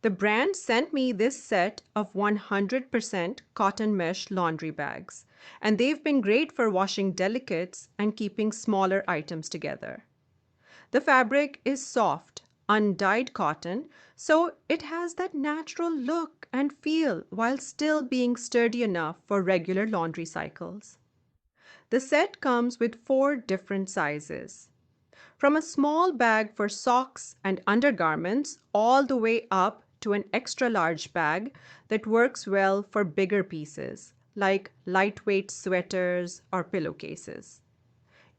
The brand sent me this set of 100% cotton mesh laundry bags, and they've been great for washing delicates and keeping smaller items together. The fabric is soft, undyed cotton, so it has that natural look and feel while still being sturdy enough for regular laundry cycles. The set comes with 4 different sizes, from a small bag for socks and undergarments all the way up to an extra large bag that works well for bigger pieces, like lightweight sweaters or pillowcases.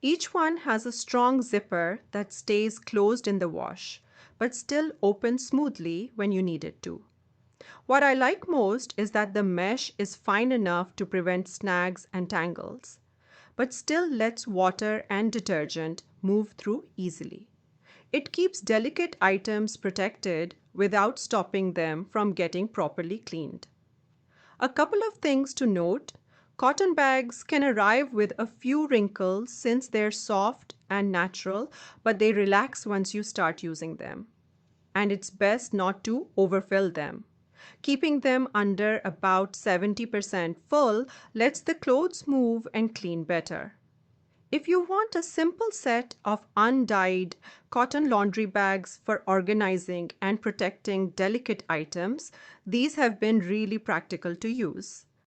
Each one has a strong zipper that stays closed in the wash, but still opens smoothly when you need it to. What I like most is that the mesh is fine enough to prevent snags and tangles, but still lets water and detergent move through easily. It keeps delicate items protected without stopping them from getting properly cleaned. A couple of things to note: cotton bags can arrive with a few wrinkles since they're soft and natural, but they relax once you start using them. And it's best not to overfill them. Keeping them under about 70% full lets the clothes move and clean better. If you want a simple set of undyed cotton laundry bags for organizing and protecting delicate items, these have been really practical to use.